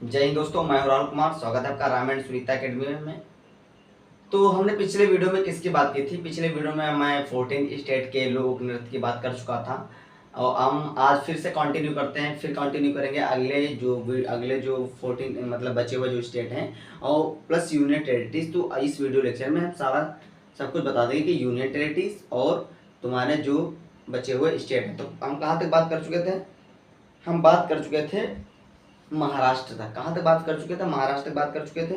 जय हिंद दोस्तों, मैं हूं राहुल कुमार। स्वागत है आपका रामायण सुनीता अकेडमी में। तो हमने पिछले वीडियो में किसकी बात की थी? पिछले वीडियो में मैं 14 स्टेट के लोक नृत्य की बात कर चुका था और हम आज फिर से कंटिन्यू करते हैं। फिर कंटिन्यू करेंगे अगले जो 14 मतलब बचे हुए जो स्टेट हैं और प्लस यूनियन टेरिटरीज। तो इस वीडियो लेक्चर में हम सारा सब कुछ बता देंगे कि यूनियन टेरिटरीज और तुम्हारे जो बचे हुए स्टेट हैं। तो हम कहाँ तक बात कर चुके थे? हम बात कर चुके थे महाराष्ट्र तक। कहाँ तक बात कर चुके थे? महाराष्ट्र तक बात कर चुके थे।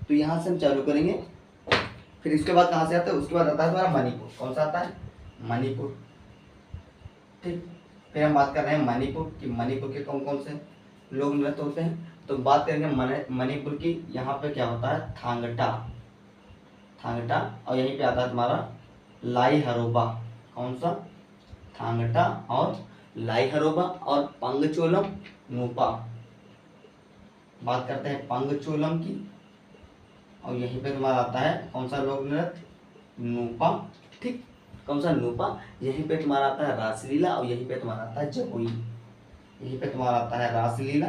तो यहाँ से हम चालू करेंगे। फिर इसके बाद कहाँ से आता है? उसके बाद आता है तुम्हारा मणिपुर। कौन सा आता है? मणिपुर। ठीक। फिर हम बात कर रहे हैं मणिपुर कि मणिपुर के कौन कौन से लोक नृत्य होते हैं। तो बात करेंगे मणिपुर की। यहाँ पे क्या होता है? थांगटा। थांगटा। और यहीं पे आता है तुम्हारा लाई हरोबा। कौन सा? थांगटा और लाई हरोबा और पंगचोलम नूपा। बात करते हैं पंगचोलम की। और यहीं पे तुम्हारा आता है कौन सा लोक नृत्य? नूपा। ठीक। कौन सा? नूपा। यहीं पे तुम्हारा आता है रासलीला और यहीं पे तुम्हारा आता है जगोई। यहीं पे तुम्हारा आता है रासलीला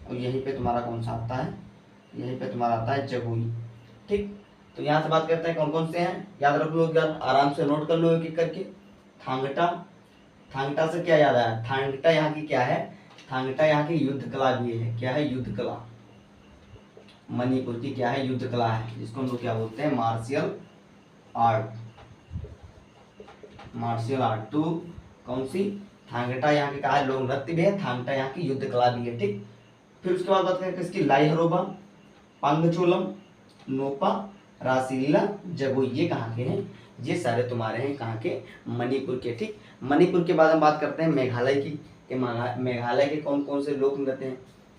और यहीं पे तुम्हारा कौन सा आता है? यहीं पे तुम्हारा आता है जगोई। ठीक। तो यहाँ से बात करते हैं कौन कौन से हैं। याद रख लो, आराम से नोट कर लो एक एक करके। थांगटा। थांगटा से क्या याद आया? थांगटा यहाँ की क्या है? थांगटा यहाँ की युद्ध कला भी है। क्या है? युद्ध कला। मणिपुर की क्या है? युद्ध कला है, जिसको हम लोग क्या बोलते हैं? Martial art. Martial art. तो कौन सी? थांगटा यहाँ की क्या है? लोक नृत्य भी है। थांगटा यहाँ की युद्ध कला भी है। ठीक। फिर उसके बाद बात करें इसकी लाई हरोबा, पंगचोलम, नोपा, रासलीला, जगोई। ये कहाँ के हैं? ये सारे तुम्हारे हैं कहाँ के? मणिपुर के। ठीक। मणिपुर के बाद हम बात करते हैं मेघालय की कि मेघालय के कौन कौन से लोक नृत्य हैं।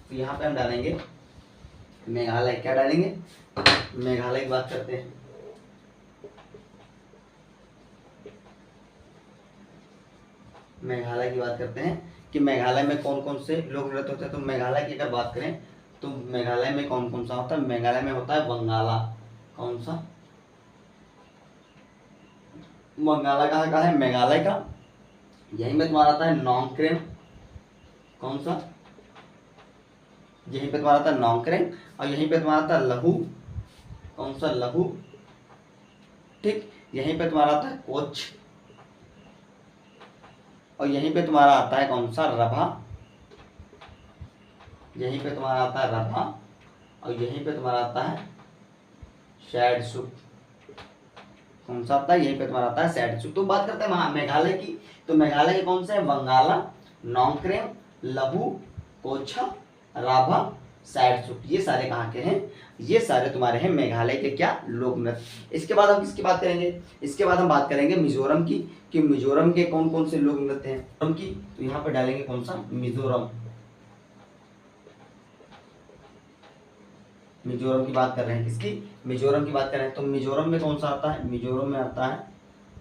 तो यहाँ पे हम डालेंगे मेघालय। क्या डालेंगे? मेघालय की बात करते हैं। मेघालय की बात करते हैं कि मेघालय में कौन कौन से लोक नृत्य होते हैं। तो मेघालय की अगर बात करें तो मेघालय में कौन कौन सा होता है? मेघालय में होता है बंगाला। कौन सा? बंगाला कहाँ का है? मेघालय का। यहीं में तुम्हारा आता है नोंगक्रेम। कौन सा? यहीं पे तुम्हारा आता है नोंगक्रेम और यहीं पे तुम्हारा आता है लहू। कौन सा? लहू। ठीक। यहीं पे तुम्हारा आता है कोच और यहीं पे तुम्हारा आता है कौन सा? रभा। यहीं पे तुम्हारा आता है रभा और यहीं पे तुम्हारा आता है सैडसुक। कौन सा आता है? यहीं पे तुम्हारा आता है सैडसुक। तो बात करते हैं मेघालय की। तो मेघालय के कौन से हैं? बंगाला, नोंगक्रेम, लहू, कोछा, राभा, सैडसुक। ये सारे कहाँ के हैं? ये सारे तुम्हारे हैं मेघालय के क्या? लोक नृत्य। इसके बाद हम किसकी बात करेंगे? इसके बाद हम बात करेंगे मिजोरम की कि मिजोरम के कौन कौन से लोक नृत्य हैं मिजोरम की। तो यहाँ पे डालेंगे कौन सा? मिजोरम। मिजोरम की बात कर रहे हैं। किसकी? मिजोरम की बात कर रहे हैं। तो मिजोरम में कौन सा आता है? मिजोरम में आता है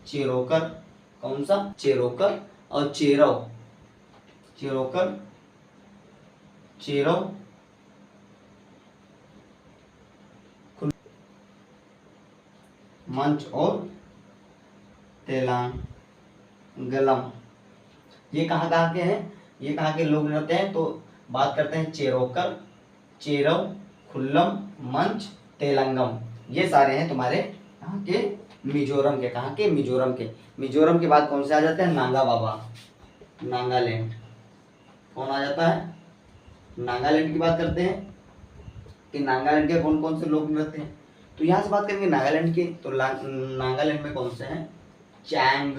चेरोकर। कौन सा? चेरोकर और चेरव। चेरोकर, चेरव, मंच और तेलंगलम। ये कहाँ कहाँ के हैं? ये कहाँ के लोक नृत्य हैं? तो बात करते हैं चेरोकर, चेरव, खुल्लम, मंच, तेलंगम। ये सारे हैं तुम्हारे यहाँ के मिजोरम के। कहाँ के? मिजोरम के। मिजोरम के बाद कौन से आ जाते हैं? नागा बाबा, नागालैंड। कौन आ जाता है? नागालैंड की बात करते हैं कि नागालैंड के कौन कौन से लोक नृत्य हैं। तो यहाँ से बात करेंगे नागालैंड की। तो नागालैंड में कौन से हैं? Chang,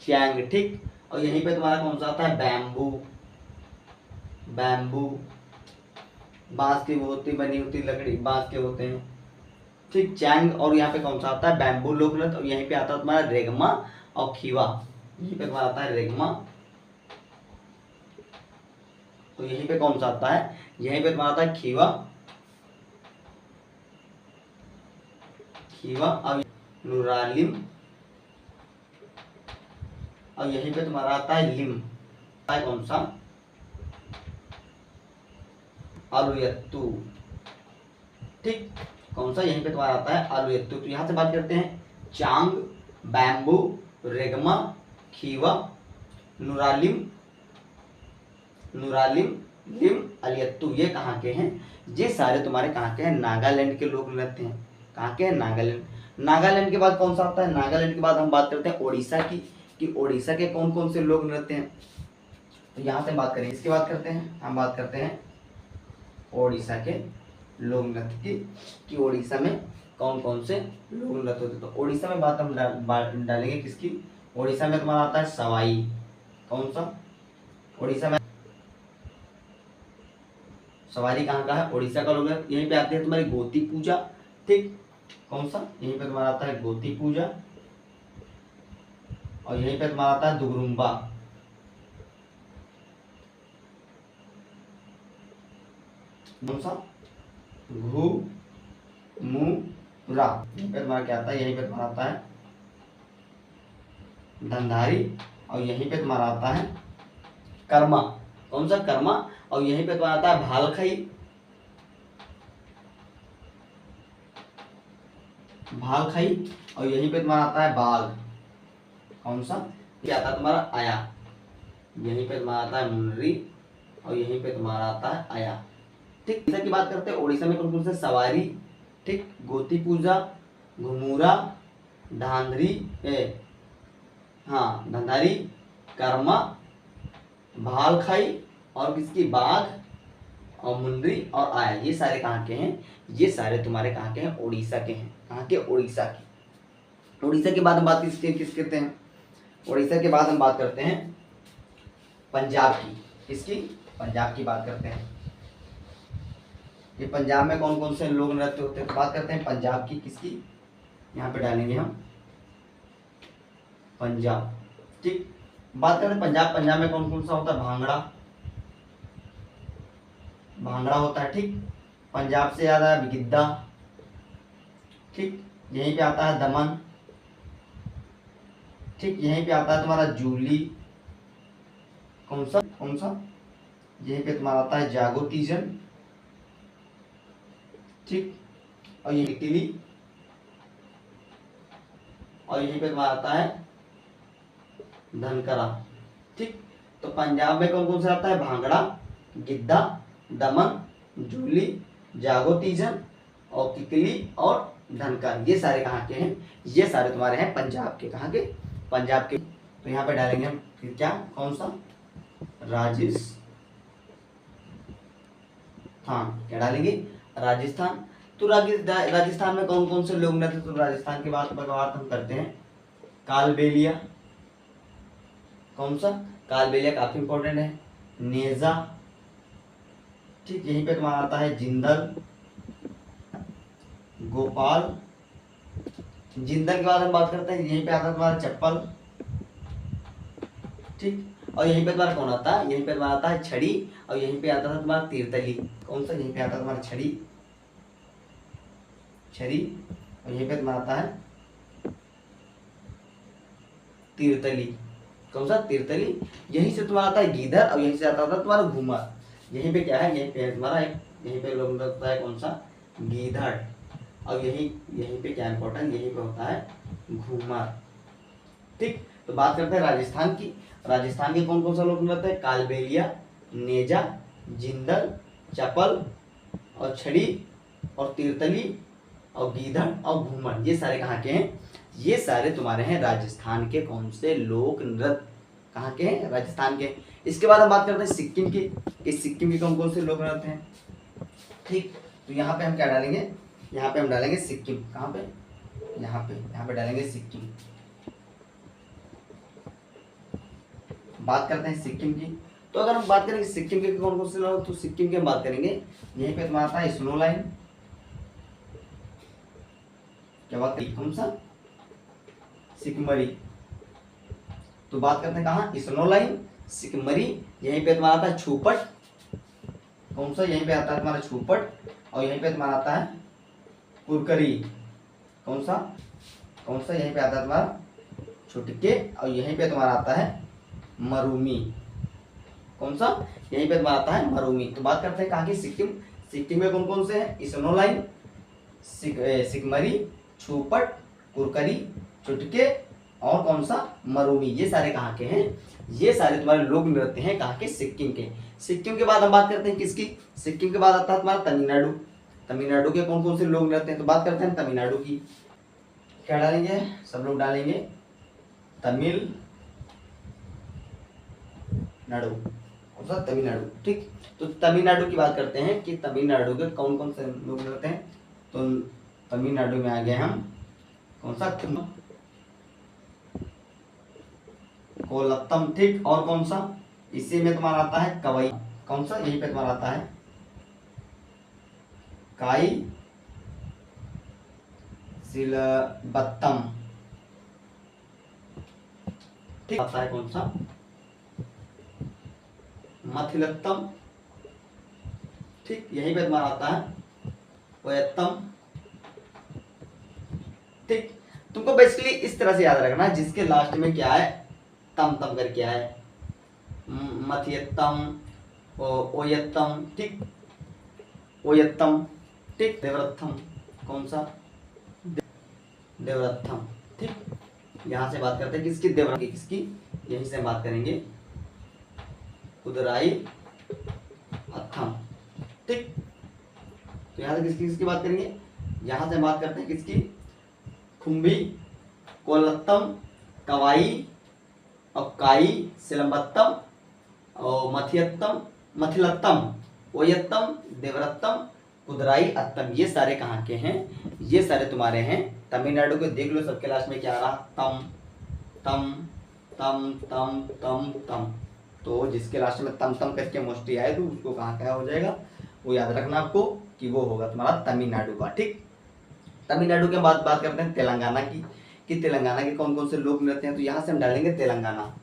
Chang. ठीक। और यहीं पे तुम्हारा कौन सा आता है? बैम्बू। बैम्बू बांस की होती बनी होती लकड़ी, बांस के होते हैं। ठीक। चैंग। और यहाँ पे कौन सा आता है? बैम्बू लोक नृत्य। और यहीं पे आता है तुम्हारा रेगमा और खीवा। यहीं पे तुम्हारा आता है रेगमा। तो यहीं पे कौन सा आता है? यहीं पे तुम्हारा आता है खीवा, खीवा और नुरालिम। और यहीं पे तुम्हारा आता है लिम। कौन सा? आलुयत्तू। ठीक। कौन सा? यहीं पे तुम्हारा आता है आलुयत्तू। तो यहाँ से बात करते हैं चांग, बैम्बू, रेगमा, खीवा, नुरालिम, नुरालिम, लिम, अलियत्तु, ये कहाँ के हैं? ये सारे तुम्हारे कहाँ के हैं? नागालैंड के लोक नृत्य हैं। कहाँ के हैं? नागालैंड। नागालैंड के बाद कौन सा आता है? नागालैंड के बाद हम बात करते हैं ओडिशा की, कि ओडिशा के कौन कौन से लोक नृत्य हैं। तो यहाँ से बात करें, इसकी बात करते हैं, हम बात करते हैं ओडिशा के लोक नृत्य की, कि ओडिशा में कौन कौन से लोक नृत्य होते हैं। तो ओडिशा में बात हम डालेंगे किसकी? ओडिशा में तुम्हारा आता है सवाई। कौन सा? ओडिशा में सवारी कहाँ का है? ओडिशा का लोग नृत्य। यहीं पे आते हैं तुम्हारी गोती पूजा। ठीक, कौन सा? यहीं पे तुम्हारा आता है गोती पूजा, और यहीं पे तुम्हारा आता है दुगरुम्बा। कौन सा? घुमुरा। यहीं पे तुम्हारा क्या आता है? यहीं पे तुम्हारा आता है धंधारी, और यहीं पे तुम्हारा आता है कर्मा। कौन सा? कर्मा। और यहीं पे तुम्हारा आता है भालखई, भालखई, और यहीं पे तुम्हारा आता है बाघ। कौन सा? क्या आता है तुम्हारा? आया। यहीं पे तुम्हारा आता है मुनरी, और यहीं पे तुम्हारा आता है आया। ठीक, इधर की बात करते हैं ओडिशा में कौन कौन से? सवारी, ठीक, गोती पूजा, घुमुरा, धांधरी, हाँ धंधारी, कर्मा, भालखाई, और किसकी? बाघ, और मुंडरी, और आया। ये सारे कहाँ के हैं? ये सारे तुम्हारे कहाँ के हैं? ओडिशा के हैं। कहाँ के? ओडिशा के। ओडिशा के बाद हम बात किस करते हैं? ओडिशा के बाद हम बात करते हैं पंजाब की। किसकी? पंजाब की बात करते हैं, ये पंजाब में कौन कौन से लोक नृत्य होते हैं। तो बात करते हैं पंजाब की। किसकी? यहाँ पे डालेंगे हम पंजाब। ठीक, बात करते हैं पंजाब। पंजाब में कौन कौन सा होता है? भांगड़ा, भांगड़ा होता है। ठीक, पंजाब से याद आया गिद्दा। ठीक, यहीं पे आता है दमन। ठीक, यहीं पे आता है तुम्हारा जूली। कौन सा? कौन सा? यहीं पे तुम्हारा आता है जागोतीजन। ठीक, और ये किली, और यहीं पे तुम्हारा आता है धनकरा। ठीक, तो पंजाब में कौन कौन सा आता है? भांगड़ा, गिद्दा, दमन, जूली, जागोतीजन, और किकली, और धनकर। ये सारे कहाँ के हैं? ये सारे तुम्हारे हैं पंजाब के। कहाँ के? पंजाब के। तो यहाँ पे डालेंगे हम फिर क्या? कौन सा? राजस्थान। क्या डालेंगे? राजस्थान। तो राजस्थान में कौन कौन से लोग नृत्य? तो राजस्थान की बात हम करते हैं कालबेलिया। कौन सा? कालबेलिया काफी इंपॉर्टेंट है। नेजा। ठीक, यहीं पे तुम्हारा आता है जिंदल, गोपाल। जिंदल के बाद हम बात करते हैं, यहीं पे आता है तुम्हारा चप्पल। ठीक, और यहीं पे तुम्हारा कौन आता है? यहीं पे तुम्हारा आता है छड़ी, और यहीं पे आता था तुम्हारा तीर्थली। कौन सा? यहीं पे आता है तुम्हारा छड़ी, छड़ी, और यहीं पे तुम्हारा आता है तीर्थली। कौन सा? तीर्थली। यहीं से तुम्हारा आता है गीधर, और यहीं से आता था तुम्हारा घूमर। यहीं पे क्या है? यहीं पे तुम्हारा एक, यहीं पे लोग लगता है कौन सा? गीधड़, और यहीं पे क्या इंपॉर्टेंट? यहीं पे होता है घूमर। ठीक, तो बात करते हैं राजस्थान की। राजस्थान के कौन कौन सा लोग नृत्य है? कालबेलिया, नेजा, जिंदल, चपल, और छड़ी, और तीर्थली, और गीधड़, और घूमर। ये सारे कहाँ के हैं? ये सारे तुम्हारे हैं राजस्थान के कौन से लोक नृत्य? कहाँ के हैं? राजस्थान के। इसके बाद हम बात करते हैं सिक्किम की, कि सिक्किम के कौन कौन से लोक नृत्य हैं। ठीक, तो यहाँ पे हम क्या डालेंगे? यहाँ पे हम डालेंगे सिक्किम। कहाँ पे? यहाँ पे डालेंगे सिक्किम। बात करते हैं सिक्किम की। तो अगर हम बात करेंगे सिक्किम के कौन कौन से लोग, तो सिक्किम की हम बात करेंगे, यहीं पे तुम्हारा आता है स्नो लाइन। क्या बात करें? कौन सा? सिकमरी। तो बात करते हैं कहाँ? स्नो लाइन, सिकमरी। यहीं पे तुम्हारा आता है छूपट। कौन सा? यहीं पे आता है तुम्हारा छूपट, और यहीं पे तुम्हारा आता है कुरकरी। कौन सा? कौन सा? यहीं पे आता है तुम्हारा छुटके, और यहीं पे तुम्हारा आता है मरूमी। कौन सा? यहीं पे तुम्हारा आता है मरूमी। तो बात करते हैं कहाँ की? सिक्किम। सिक्किम में कौन कौन से हैं? स्नो लाइन, सिकमरी, छूपट, कुरकरी, चुटके, और कौन सा? मरूमी। ये सारे कहाँ के हैं? ये सारे तुम्हारे लोक नृत्य हैं कहाँ के, सिक्किम के। सिक्किम के बाद हम बात करते हैं किसकी, सिक्किम के बाद आता है तुम्हारा तमिलनाडु। तमिलनाडु के कौन कौन से लोक नृत्य हैं, तो बात करते हैं तमिलनाडु की। क्या डालेंगे, सब लोग डालेंगे तमिलनाडु, तमिलनाडु। ठीक, तो तमिलनाडु की बात करते हैं कि तमिलनाडु के कौन कौन से लोग नृत्य हैं। तो तमिलनाडु में आ गए हम कौन सा, कोलत्तम। ठीक, और कौन सा, इसी में तुम्हारा आता है कवई, कौन सा, यहीं पे तुम्हारा आता है काई सिलबत्तम। ठीक, आता है कौन सा, मथिलत्तम। ठीक, यहीं पे तुम्हारा आता है वयत्तम। ठीक, तुमको बेसिकली इस तरह से याद रखना है जिसके लास्ट में क्या है, तम तम करके आए, मथियत्तम, ओयत्तम। ठीक, ओयत्तम। ठीक, देवरत्थम, कौन सा, देवरत्थम। ठीक, यहाँ से बात करते हैं किसकी, देवरत्थम की, किसकी, यहीं से बात करेंगे कुदराई अत्थम। ठीक, तो यहाँ से किसकी किसकी बात करेंगे, यहाँ से बात करते हैं किसकी, खुम्बी, कोलत्तम, कवाई और काई सिलम्बत्तम और मथिलत्तम, ओयत्तम, देवरत्तम, कुदराई अत्तम। ये सारे कहाँ के हैं, ये सारे तुम्हारे हैं तमिलनाडु के। देख लो सबके लास्ट में क्या आ रहा, तम तम तम तम तम तम। तो जिसके लास्ट में तम तम करके मोस्टली आए तो उसको कहाँ क्या हो जाएगा, वो याद रखना आपको कि वो होगा तुम्हारा तमिलनाडु का। ठीक, तमिलनाडु के बाद बात करते हैं तेलंगाना की, कि तेलंगाना के कौन कौन से लोक नृत्य हैं। तो यहाँ से हम डालेंगे तेलंगाना।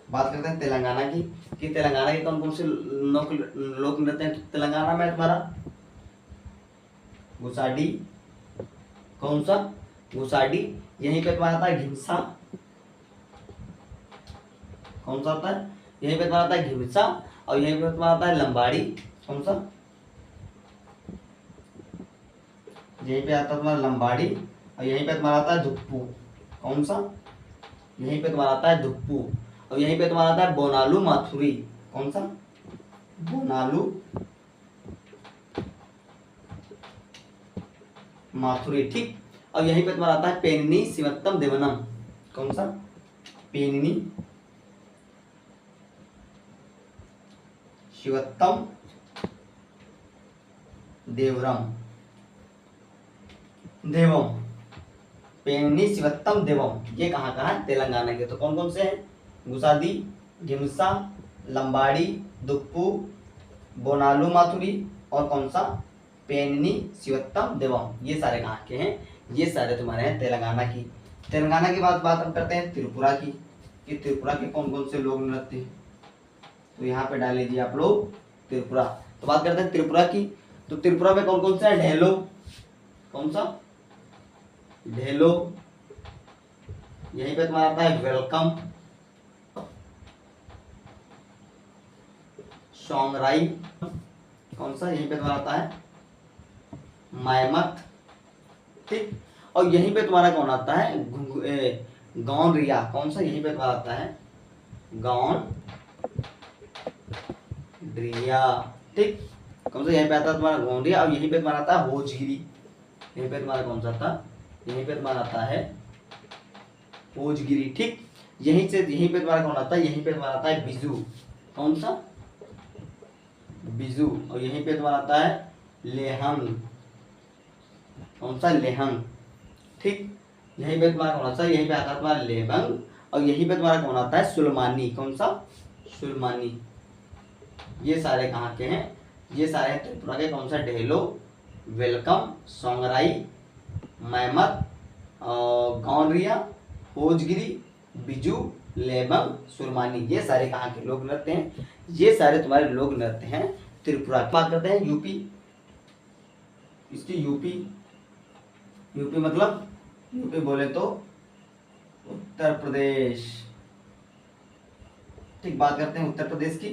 बात करते हैं तेलंगाना की, कि तेलंगाना के कौन कौन से लोक नृत्य हैं। तो तेलंगाना में तुम्हारा गुसाडी, कौन सा, गुसाडी। यहीं पे तुम्हारा आता है घिमसा, कौन सा आता है, यहीं पे तुम्हारा आता है घिमसा। और यहीं पे तुम्हारा आता है लंबाड़ी, कौन सा, यहीं पे आता है तुम्हारा लंबाड़ी। और यहीं पे तुम्हारा आता है धुप्पू, कौन सा, यहीं पे तुम्हारा आता है धुप्पू। और यहीं पे तुम्हारा आता है बोनालू माथुरी, कौन सा, बोनालू माथुरी। ठीक, और यहीं पे तुम्हारा आता है पेनिनी शिवत्तम देवनम, कौन सा, पेनिनी शिवत्तम देवरम देवम, पेनिनी शिवत्तम देवम। ये कहाँ कहाँ है, तेलंगाना के। तो कौन कौन से हैं, गुसादी, ढिमसा, लंबाड़ी, दुप्पू, बोनालू माथुरी और कौन सा, पेनिनी शिवत्तम देवम। ये सारे कहाँ के हैं, ये सारे तुम्हारे हैं तेलंगाना की। तेलंगाना के बाद बात हम करते हैं त्रिपुरा की, कि त्रिपुरा के कौन कौन से लोक नृत्य हैं। तो यहाँ पे डाल लीजिए आप लोग त्रिपुरा। तो बात करते हैं त्रिपुरा की, तो त्रिपुरा में कौन कौन से हैं, ढेलो, कौन सा, ढेलो। यहीं पे तुम्हारा आता है वेलकम, सोंगराई, कौन सा, यहीं पे तुम्हारा आता है मायमत। ठीक, और यहीं पे तुम्हारा कौन आता है, गौनरिया, कौन सा, यहीं पे तुम्हारा आता है गौनरिया। ठीक, कौन सा, यहीं पे आता है तुम्हारा गौनरिया। और यहीं पे तुम्हारा आता है होजगिरी, यहीं पे तुम्हारा कौन सा था, यहीं पे तुम्हारा आता है होजगिरी। ठीक, यहीं पे तुम्हारा कौन आता है, यहीं पे तुम्हारा आता है बिजू, कौन सा, बिजू। और यहीं पे तुम्हारा आता है लेहंग, कौन सा, लेहंग। ठीक, यहीं पे तुम्हारा कौन सा, यहीं पे आता है तुम्हारा लेबंग। और यहीं पे तुम्हारा कौन आता है, सुलमानी, कौन सा, सुलमानी। ये सारे कहाँ के हैं, ये सारे त्रिपुरा के। कौन सा, ढेलो, वेलकम, सोंगराई, मैमत, गौनरिया, होजगिरी, बिजू, लेबंग, सुरमानी। ये सारे कहाँ के लोक नृत्य हैं, ये सारे तुम्हारे लोक नृत्य हैं त्रिपुरा। बात करते हैं यूपी, इसकी यूपी, यूपी मतलब, यूपी बोले तो उत्तर प्रदेश। ठीक, बात करते हैं उत्तर प्रदेश की,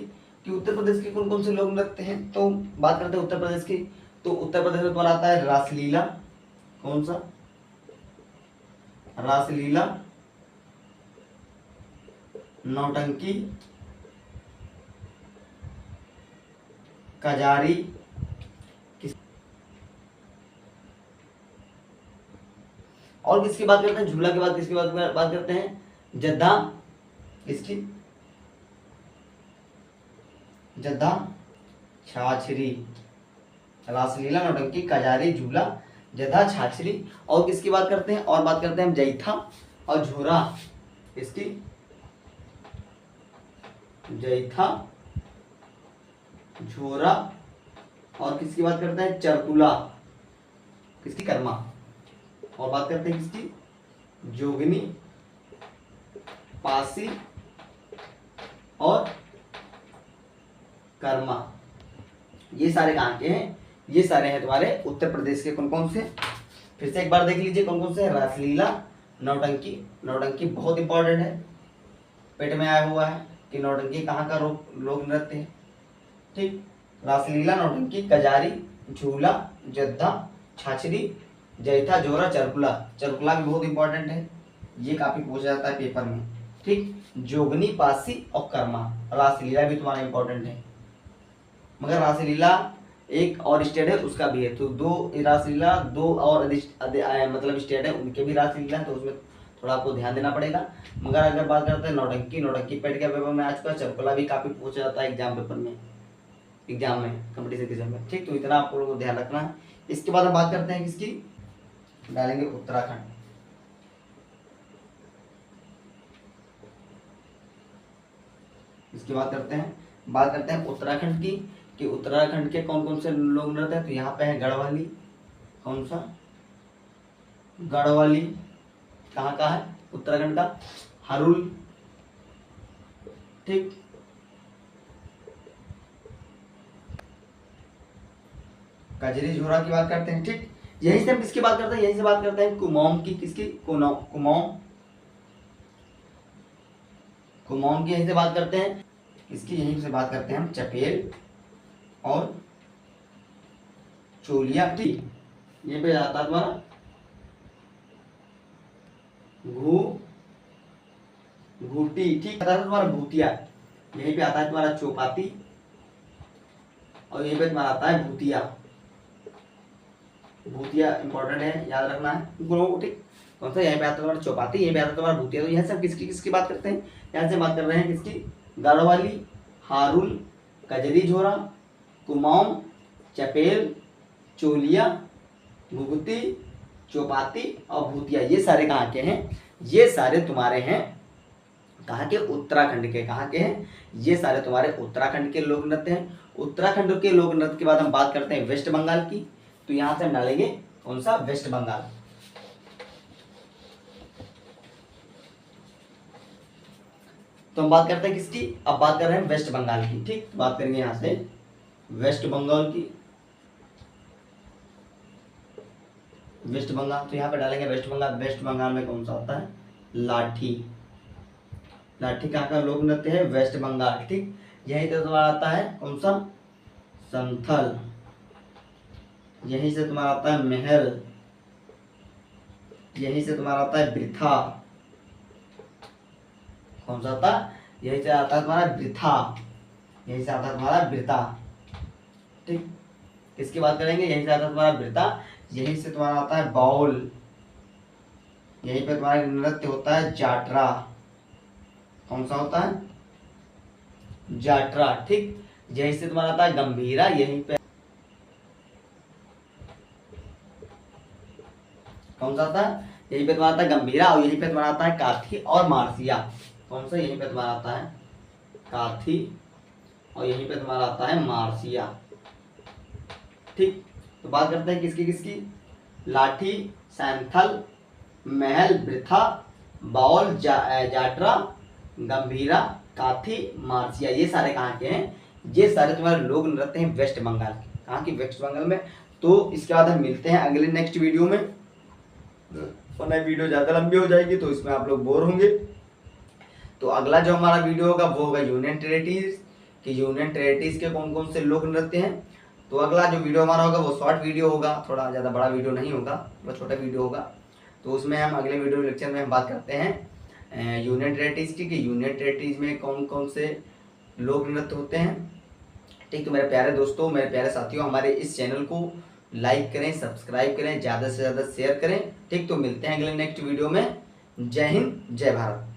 कि उत्तर प्रदेश के कौन कौन से लोक नृत्य हैं। तो बात करते हैं उत्तर प्रदेश की, तो उत्तर प्रदेश में तुम्हारा आता है रासलीला, कौन सा, रासलीला, नौटंकी, कजारी, और किसकी बात करते हैं, झूला के बाद किसकी बात करते हैं, जद्दा, किसकी, जद्दा, छाछरी, रासलीला, नौटंकी, कजारी, झूला, जद्दा, छाछरी, और किसकी बात करते हैं, और बात करते हैं हम जैथा और झोरा, किसकी, जैथा, झोरा, और किसकी बात करते हैं, चरकुला, किसकी, कर्मा, और बात करते हैं किसकी, जोगनी, पासी और कर्मा। ये सारे कहाँ के हैं, ये सारे हैं तुम्हारे उत्तर प्रदेश के। कौन कौन से, फिर से एक बार देख लीजिए कौन कौन से, रासलीला, नौटंकी, नौटंकी बहुत इंपॉर्टेंट है, पेट में आया हुआ है कि नौटंकी कहाँ का लोक नृत्य है, ठीक। रासलीला, नौटंकी, कजारी, झूला, जद्दा, छाछरी, जैथा, जोरा, चरकुला, चरकुला भी बहुत इंपॉर्टेंट है, ये काफी पूछा जाता है पेपर में, ठीक। जोगनी, पासी और कर्मा, रासलीला भी तुम्हारा इंपॉर्टेंट है, मगर रासलीला एक और स्टेट है उसका भी है, तो दो रासलीला, दो और मतलब स्टेट है उनके भी रासलीला है, तो उसमें थोड़ा आपको ध्यान देना पड़ेगा। मगर अगर बात करते हैं नौटंकी, नौटंकी पेट के पेपर में आ चुका है, चरकुला भी काफी पूछा जाता है एग्जाम पेपर में, एग्जाम में, कंपटीशन एग्जाम में, ठीक। तो इतना आपको लोगों को ध्यान रखना है। इसके बाद हम बात करते हैं किसकी, डालेंगे उत्तराखंड। इसकी बात करते हैं उत्तराखंड की, कि उत्तराखंड के कौन कौन से लोग नृत्य हैं। तो यहाँ पे है गढ़वाली, कौन सा, गढ़वाली कहाँ का है, उत्तराखंड का, हरुल, ठीक, कजरी, झोरा की बात करते हैं, ठीक। यहीं से हम किसकी बात करते हैं, यहीं से बात करते हैं कुमाऊं की, किसकी, कुमाऊं, कुमाऊं की यहीं से बात करते हैं, किसकी, यहीं से बात करते हैं हम चपेल और चोलिया, ठीक। ये पे आता है तुम्हारा घूटी, ठीक, आता है तुम्हारा भूतिया, यहीं पे आता है तुम्हारा चौपाती, और यहीं पे तुम्हारा आता है भूतिया, भूतिया इंपॉर्टेंट है, याद रखना है, ठीक। कौन सा, यहाँ पे आता है तुम्हारा चौपाती, यहीं पे आता है तुम्हारा भूतिया। तो यहाँ से हम किसकी किसकी बात करते हैं, यहाँ से बात कर रहे हैं किसकी, गढ़वाली, हारुल, कजरी, झोरा, कुमाऊं, चपेल, चोलिया, घुघुती, चौपाती और भूतिया, ये सारे कहाँ के हैं, ये सारे तुम्हारे हैं कहाँ के, उत्तराखंड के। कहाँ के हैं, ये सारे तुम्हारे उत्तराखंड के लोक नृत्य हैं। उत्तराखंड के लोक नृत्य के बाद हम बात करते हैं वेस्ट बंगाल की, तो यहां से हम डालेंगे कौन सा, वेस्ट बंगाल। तो हम बात करते हैं किसकी, अब बात कर रहे हैं वेस्ट बंगाल की, ठीक। तो बात करेंगे यहां से वेस्ट बंगाल की, वेस्ट बंगाल, तो यहाँ पे डालेंगे वेस्ट बंगाल। वेस्ट बंगाल में कौन सा होता है, लाठी, लाठी कहाँ का लोक नृत्य है, वेस्ट बंगाल, ठीक। यहीं से तुम्हारा आता है कौन सा, संथल, यहीं से तुम्हारा आता है महल, यहीं से तुम्हारा आता है वृथा, कौन सा आता है, यहीं से आता है तुम्हारा वृथा, यहीं से आता है तुम्हारा वृथा, ठीक। किसकी बात करेंगे, यहीं से आता है तुम्हारा वृथा, यहीं से तुम्हारा आता है बाउल, यहीं पे तुम्हारा नृत्य होता है जाटरा, कौन सा होता है, जाटरा, ठीक। यहीं से तुम्हारा आता है गंभीरा, यहीं पे कौन सा आता है, यहीं पे तुम्हारा आता है गंभीरा, और यहीं पे तुम्हारा आता है काथी और मार्सिया, कौन सा, यहीं पे तुम्हारा आता है काथी और यहीं पे तुम्हारा आता है मार्सिया, ठीक। तो बात करते हैं किसकी किसकी, लाठी, सैंथल, महल, वृथा, बाउल, जाटरा, गंभीरा, काथी, मार्सिया, ये सारे कहाँ के हैं, ये सारे तुम्हारे लोक नृत्य हैं वेस्ट बंगाल के। कहाँ की, वेस्ट बंगाल में। तो इसके बाद हम मिलते हैं अगले नेक्स्ट वीडियो में, वरना वीडियो ज़्यादा लंबी हो जाएगी तो इसमें आप लोग बोर होंगे। तो अगला जो हमारा वीडियो होगा वो होगा यूनियन टेरिटरीज, कि यूनियन टेरिटरीज के कौन कौन से लोक नृत्य हैं। तो अगला जो वीडियो हमारा होगा वो शॉर्ट वीडियो होगा, थोड़ा ज़्यादा बड़ा वीडियो नहीं होगा, थोड़ा छोटा वीडियो होगा। तो उसमें हम अगले वीडियो लेक्चर में हम बात करते हैं यूनियन टेरिटरीज की, कि यूनियन टेरिटरीज में कौन कौन से लोक नृत्य होते हैं। ठीक, तो मेरे प्यारे दोस्तों, मेरे प्यारे साथियों, हमारे इस चैनल को लाइक करें, सब्सक्राइब करें, ज़्यादा से ज़्यादा शेयर करें। ठीक, तो मिलते हैं अगले नेक्स्ट वीडियो में। जय हिंद, जय भारत।